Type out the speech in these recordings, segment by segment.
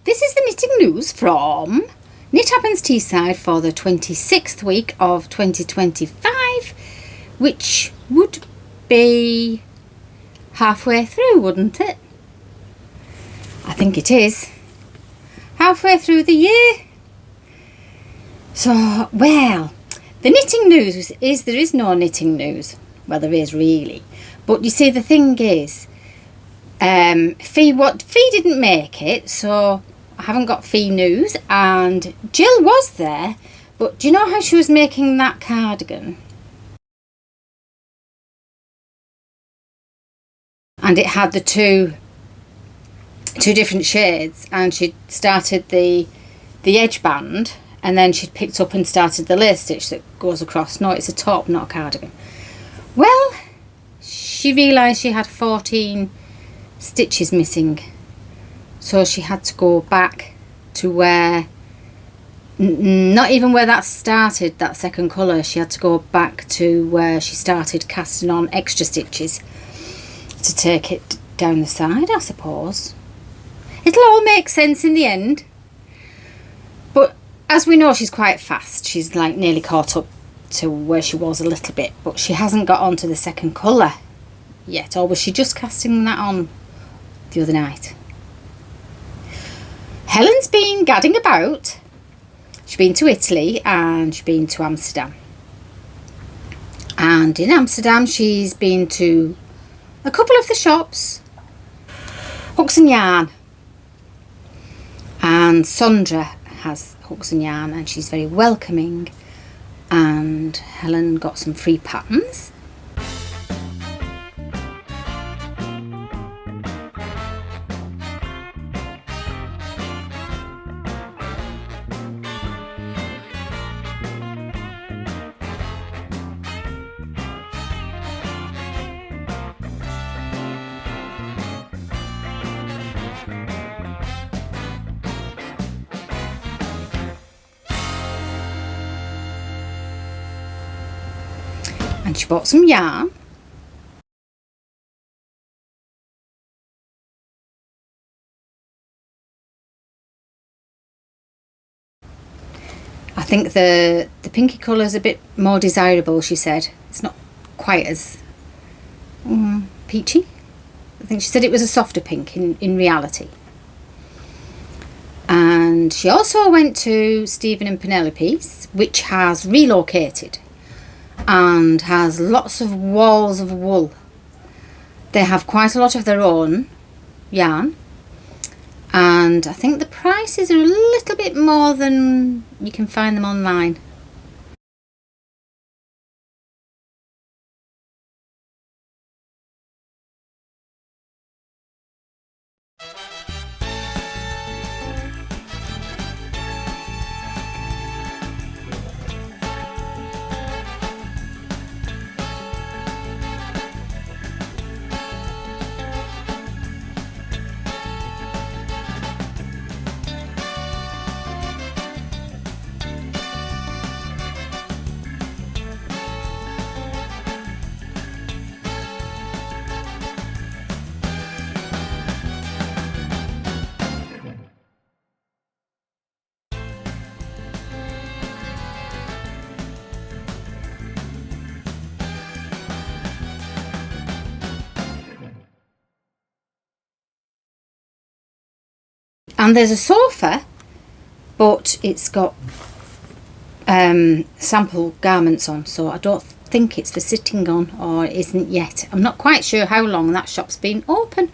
This is the knitting news from Knit Happens Teesside for the 26th week of 2025, which would be halfway through, wouldn't it? I think it is. Halfway through the year. So, well, the knitting news is there is no knitting news. Well, there is really. But you see, the thing is, Fee didn't make it, so I haven't got Fee news, and Jill was there, but do you know how she was making that cardigan? And it had the two different shades, and she'd started the edge band, and then she'd picked up and started the lace stitch that goes across. No, it's a top, not a cardigan. Well, she realised she had 14 stitches missing, so she had to go back to where, not even where that started, that second colour. She had to go back to where she started casting on extra stitches to take it down the side, I suppose. It'll all make sense in the end. But as we know, she's quite fast. She's like nearly caught up to where she was a little bit, but she hasn't got onto the second colour yet. Or was she just casting that on the other night? Helen's been gadding about. She's been to Italy and she's been to Amsterdam. And in Amsterdam she's been to a couple of the shops, Hooks and Yarn. And Sandra has Hooks and Yarn and she's very welcoming. And Helen got some free patterns. And she bought some yarn. I think the pinky colour is a bit more desirable, she said. It's not quite as peachy. I think she said it was a softer pink in reality. And she also went to Stephen and Penelope's, which has relocated and has lots of walls of wool. They have quite a lot of their own yarn, and I think the prices are a little bit more than you can find them online. And there's a sofa, but it's got sample garments on, so I don't think it's for sitting on, or it isn't yet. I'm not quite sure how long that shop's been open.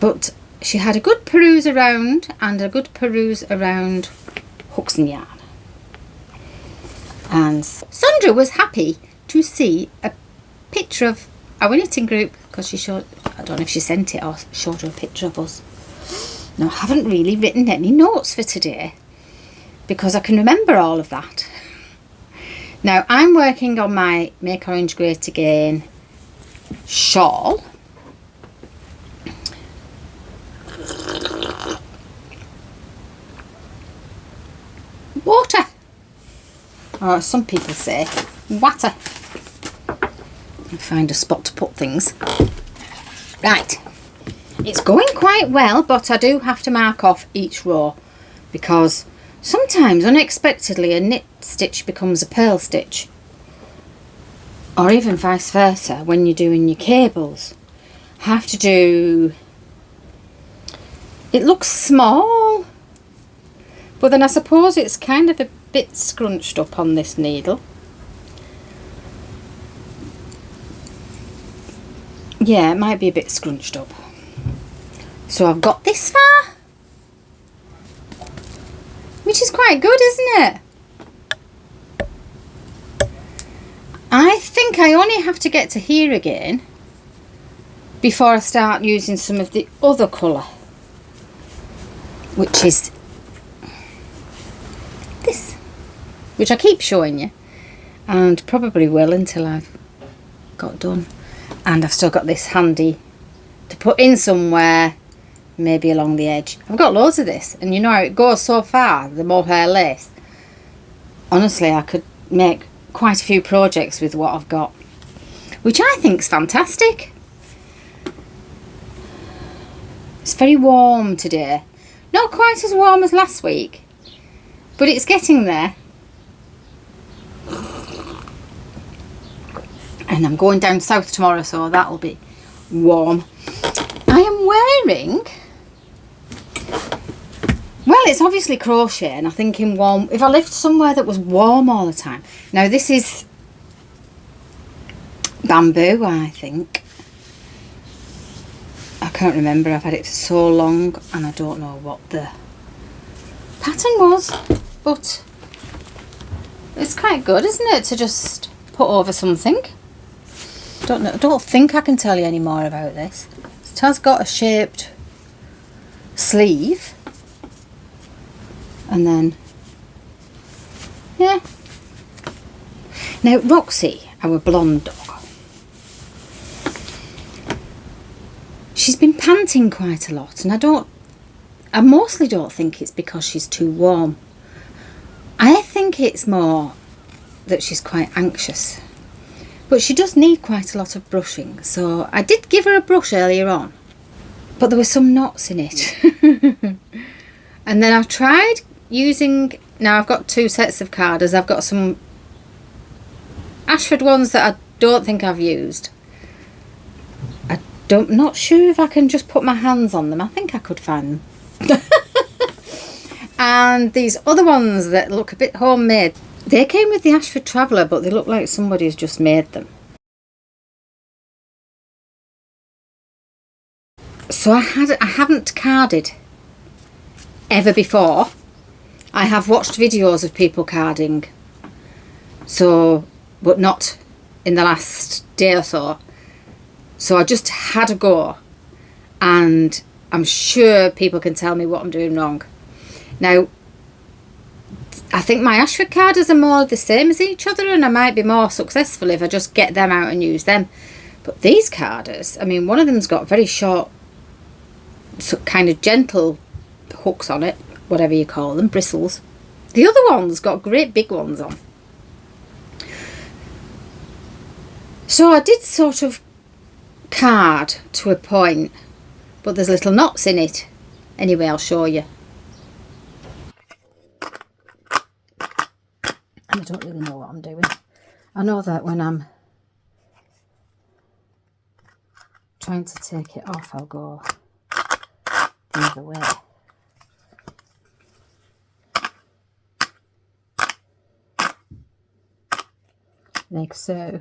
But she had a good peruse around, and a good peruse around Hooks and Yarn. And Sandra was happy to see a picture of our knitting group because she showed, I don't know if she sent it or showed her a picture of us. Now, I haven't really written any notes for today because I can remember all of that. Now, I'm working on my Make Orange Great Again shawl. Water, or as some people say, water. Find a spot to put things. Right, it's going quite well, but I do have to mark off each row because sometimes unexpectedly a knit stitch becomes a purl stitch, or even vice versa when you're doing your cables. Have to do, it looks small, but then I suppose it's kind of a bit scrunched up on this needle. Yeah, it might be a bit scrunched up. So I've got this far, which is quite good, isn't it? I think I only have to get to here again before I start using some of the other colour, which is this, which I keep showing you and probably will until I've got done. And I've still got this handy to put in somewhere, maybe along the edge. I've got loads of this, and you know how it goes so far, the mohair lace. Honestly, I could make quite a few projects with what I've got, which I think is fantastic. It's very warm today. Not quite as warm as last week, but it's getting there. And I'm going down south tomorrow, so that'll be warm. I am wearing, well, it's obviously crochet, and I'm thinking warm. If I lived somewhere that was warm all the time. Now, this is bamboo, I think. I can't remember. I've had it for so long, and I don't know what the pattern was, but it's quite good, isn't it, to just put over something. Don't think I can tell you any more about this. It has got a shaped sleeve, and then yeah. Now Roxy, our blonde dog, she's been panting quite a lot, and I mostly don't think it's because she's too warm. I think it's more that she's quite anxious. But she does need quite a lot of brushing, so I did give her a brush earlier on, but there were some knots in it. And then I've tried using, now I've got two sets of carders. I've got some Ashford ones that I don't think I've used. Not sure if I can just put my hands on them. I think I could find them. And these other ones that look a bit homemade. They came with the Ashford Traveller, but they look like somebody's just made them. So I haven't carded ever before. I have watched videos of people carding, so, but not in the last day or so. So I just had a go, and I'm sure people can tell me what I'm doing wrong. Now, I think my Ashford carders are more the same as each other, and I might be more successful if I just get them out and use them. But these carders, I mean, one of them's got very short, kind of gentle hooks on it, whatever you call them, bristles. The other one's got great big ones on. So I did sort of card to a point, but there's little knots in it. Anyway, I'll show you. I don't really know what I'm doing. I know that when I'm trying to take it off, I'll go the other way. Like so.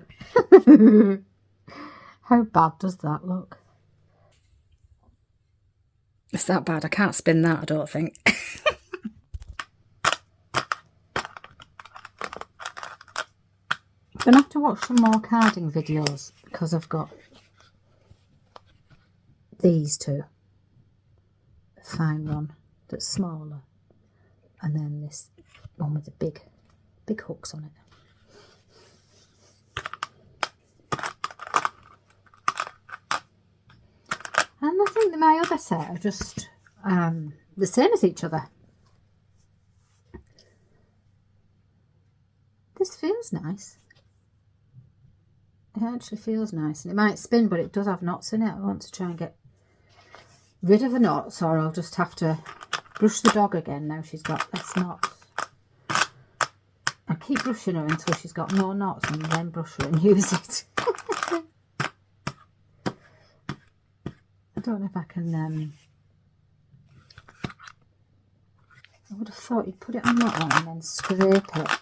How bad does that look? It's that bad. I can't spin that, I don't think. Gonna have to watch some more carding videos because I've got these two. A fine one that's smaller, and then this one with the big hooks on it. And I think that my other set are just the same as each other. This feels nice. It actually feels nice, and it might spin, but it does have knots in it. I want to try and get rid of the knots, or I'll just have to brush the dog again now she's got less knots. I keep brushing her until she's got no knots, and then brush her and use it. I don't know if I can, I would have thought you'd put it on that one and then scrape it.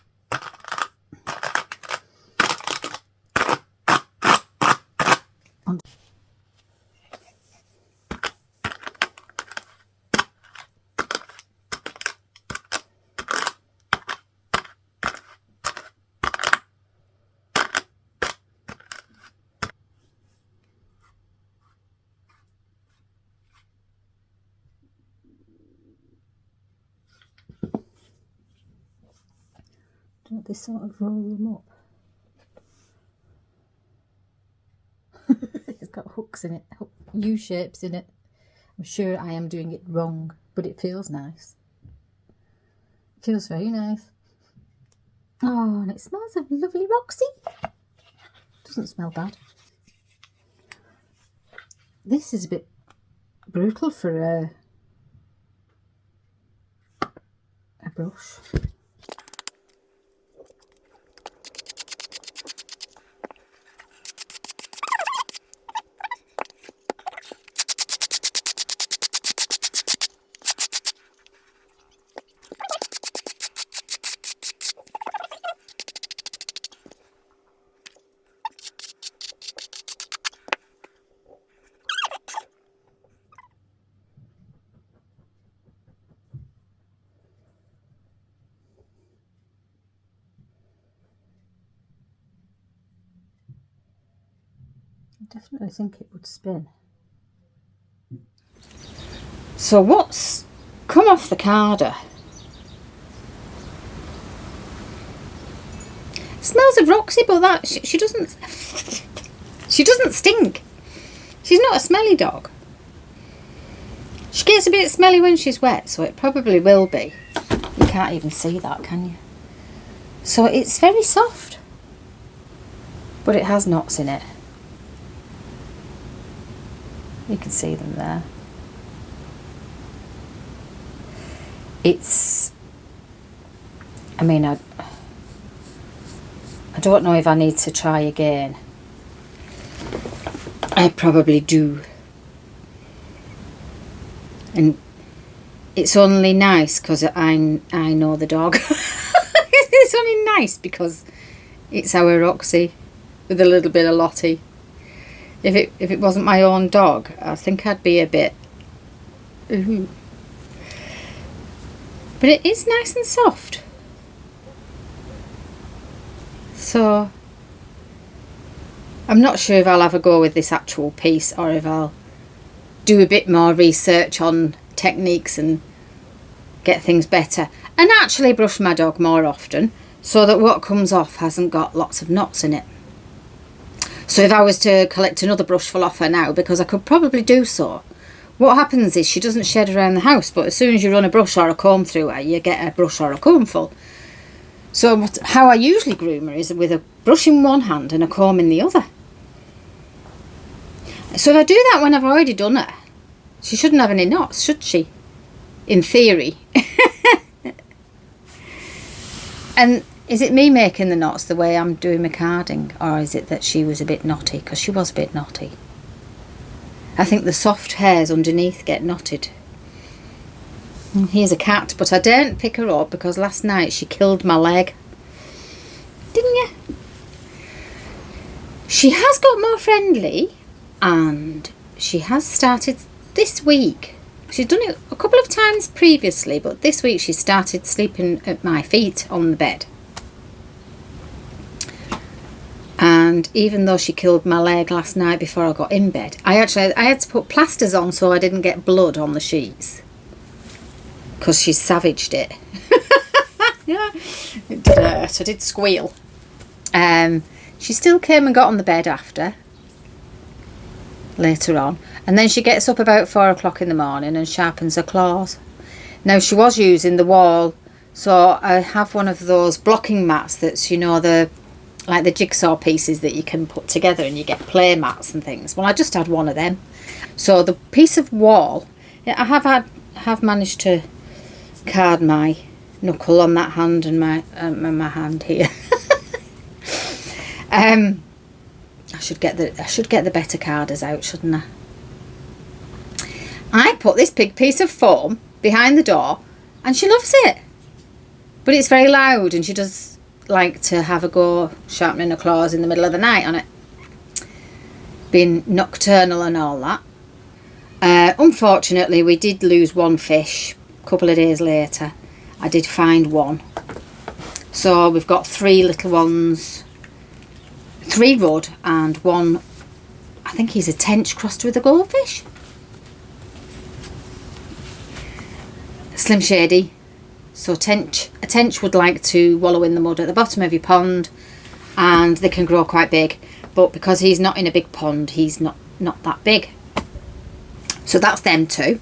Don't they sort of roll them up? It's got hooks in it, U-shapes in it. I'm sure I am doing it wrong, but it feels nice. It feels very nice. Oh, and it smells of lovely Roxy. Doesn't smell bad. This is a bit brutal for a brush. I definitely think it would spin. So what's come off the carder? It smells of Roxy, but that she doesn't she doesn't stink. She's not a smelly dog. She gets a bit smelly when she's wet, so it probably will be. You can't even see that, can you? So it's very soft, but it has knots in it. You can see them there. It's, I mean, I don't know if I need to try again. I probably do. And it's only nice because I know the dog. It's only nice because it's our Roxy with a little bit of Lottie. If it wasn't my own dog, I think I'd be a bit ooh. But it is nice and soft. So I'm not sure if I'll have a go with this actual piece or if I'll do a bit more research on techniques and get things better and actually brush my dog more often so that what comes off hasn't got lots of knots in it. So if I was to collect another brush full off her now, because I could probably do so, what happens is she doesn't shed around the house, but as soon as you run a brush or a comb through her, you get a brush or a comb full. So how I usually groom her is with a brush in one hand and a comb in the other. So if I do that when I've already done her, she shouldn't have any knots, should she? In theory. And is it me making the knots the way I'm doing my carding, or is it that she was a bit knotty? Because she was a bit knotty. I think the soft hairs underneath get knotted. And here's a cat, but I daren't pick her up because last night she killed my leg. Didn't you? She has got more friendly, and she has started this week. She's done it a couple of times previously, but this week she started sleeping at my feet on the bed. And even though she killed my leg last night before I got in bed, I had to put plasters on so I didn't get blood on the sheets, because she savaged it. Yeah, it did hurt. I did squeal. She still came and got on the bed after, later on, and then she gets up about 4 o'clock in the morning and sharpens her claws. Now, she was using the wall, so I have one of those blocking mats that's, you know, like the jigsaw pieces that you can put together and you get play mats and things. Well, I just had one of them. So the piece of wall, I have managed to card my knuckle on that hand and my hand here. I should get the better carders out, shouldn't I? I put this big piece of foam behind the door and she loves it, but it's very loud and she does like to have a go sharpening her claws in the middle of the night on it, being nocturnal and all that. Unfortunately, we did lose one fish a couple of days later. I did find one, so we've got 3 little ones, 3 rudd and one, I think he's a tench crossed with a goldfish. Slim Shady. So a tench would like to wallow in the mud at the bottom of your pond, and they can grow quite big, but because he's not in a big pond, he's not that big. So that's them 2.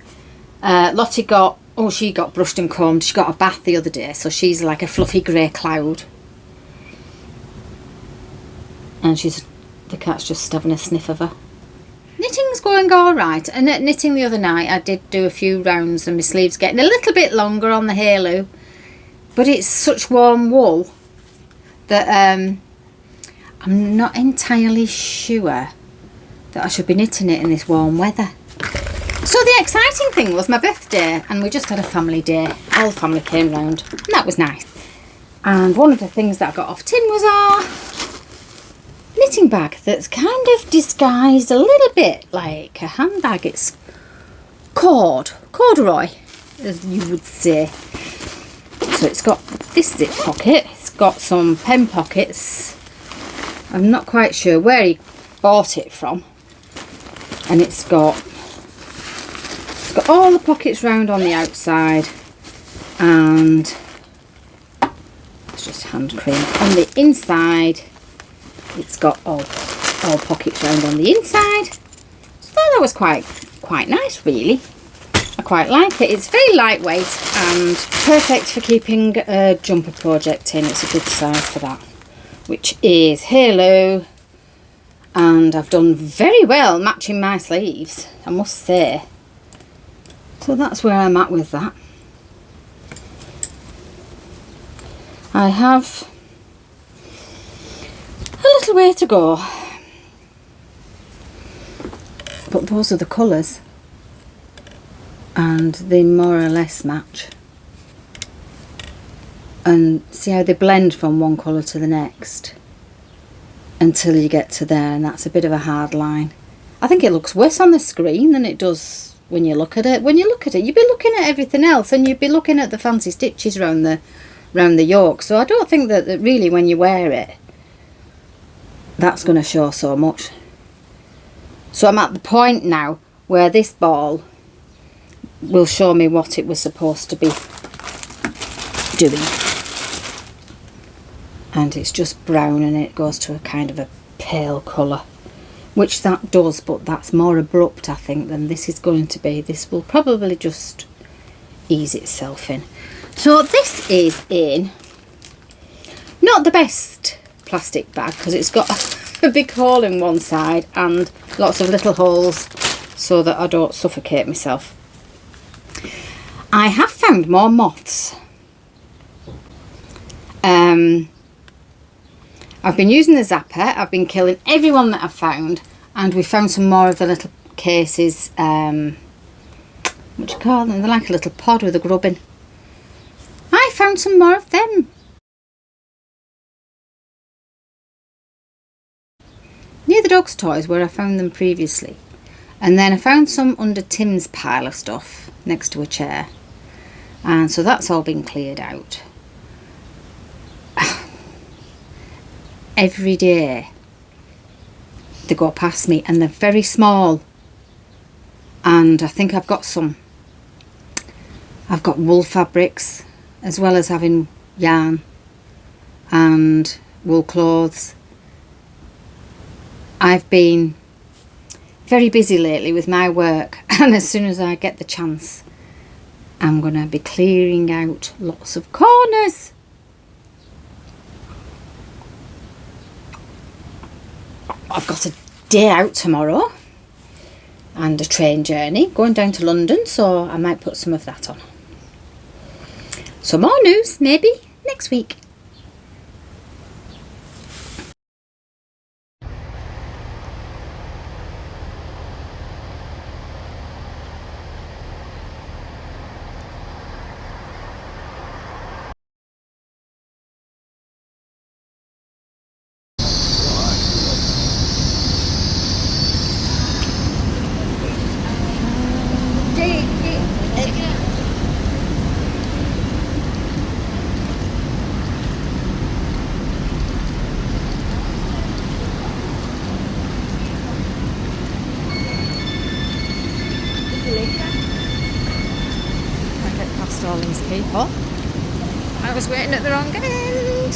Lottie she got brushed and combed. She got a bath the other day, so she's like a fluffy grey cloud, and the cat's just having a sniff of her. Knitting's going all right, and at knitting the other night I did do a few rounds and my sleeves getting a little bit longer on the Halu, but it's such warm wool that I'm not entirely sure that I should be knitting it in this warm weather. So the exciting thing was my birthday, and we just had a family day. All the family came round and that was nice. And one of the things that I got off Tim was our knitting bag that's kind of disguised a little bit like a handbag. It's corduroy, as you would say. So it's got this zip pocket, it's got some pen pockets. I'm not quite sure where he bought it from, and it's got all the pockets round on the outside, and it's just hand cream on the inside. It's got all pockets round on the inside, so that was quite nice, really. I quite like it. It's very lightweight and perfect for keeping a jumper project in. It's a good size for that, which is Halu, and I've done very well matching my sleeves, I must say. So that's where I'm at with that. I have a little way to go, but those are the colours, and they more or less match. And see how they blend from one colour to the next until you get to there, and that's a bit of a hard line. I think it looks worse on the screen than it does when you look at it. When you look at it, you'd be looking at everything else, and you'd be looking at the fancy stitches around the yoke. So I don't think that really when you wear it, that's going to show so much. So I'm at the point now where this ball will show me what it was supposed to be doing. And it's just brown, and it goes to a kind of a pale colour, which that does, but that's more abrupt, I think, than this is going to be. This will probably just ease itself in. So this is in not the best plastic bag, because it's got a big hole in one side and lots of little holes so that I don't suffocate myself. I have found more moths. I've been using the zapper, I've been killing everyone that I've found, and we found some more of the little cases, what do you call them? They're like a little pod with a grub in. I found some more of them. Near the dog's toys where I found them previously. And then I found some under Tim's pile of stuff next to a chair. And so that's all been cleared out. Every day they go past me, and they're very small. And I think I've got wool fabrics, as well as having yarn and wool clothes. I've been very busy lately with my work, and as soon as I get the chance, I'm going to be clearing out lots of corners. I've got a day out tomorrow and a train journey going down to London, so I might put some of that on. So more news maybe next week. I get past all these people. I was waiting at the wrong end.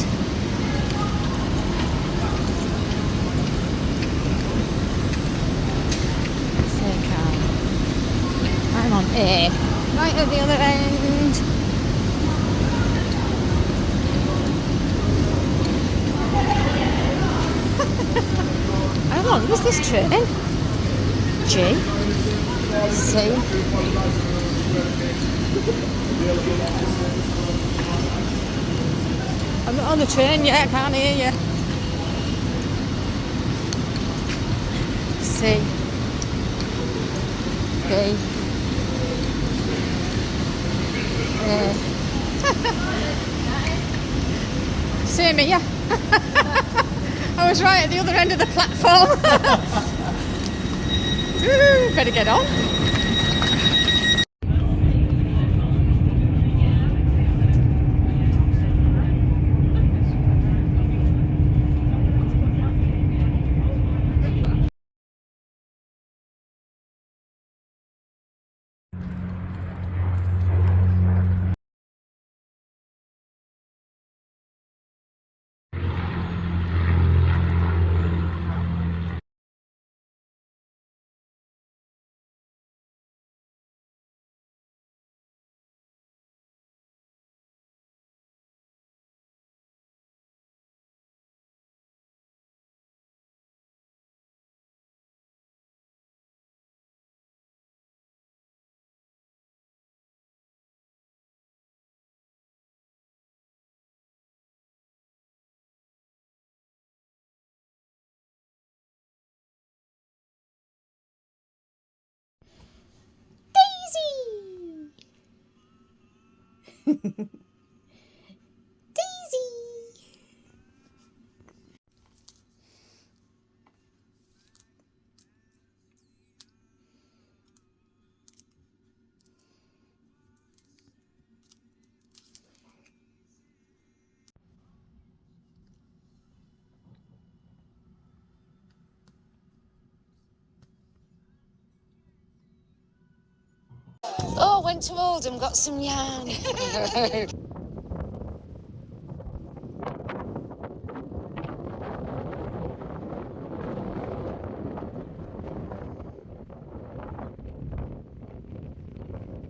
So calm. I'm on A, right at the other end. How long was this train? G. C. I'm not on the train yet, I can't hear you. C. B. See me, yeah. I was right at the other end of the platform. Ooh, better get on. Daisy! Oh, went to Oldham, got some yarn.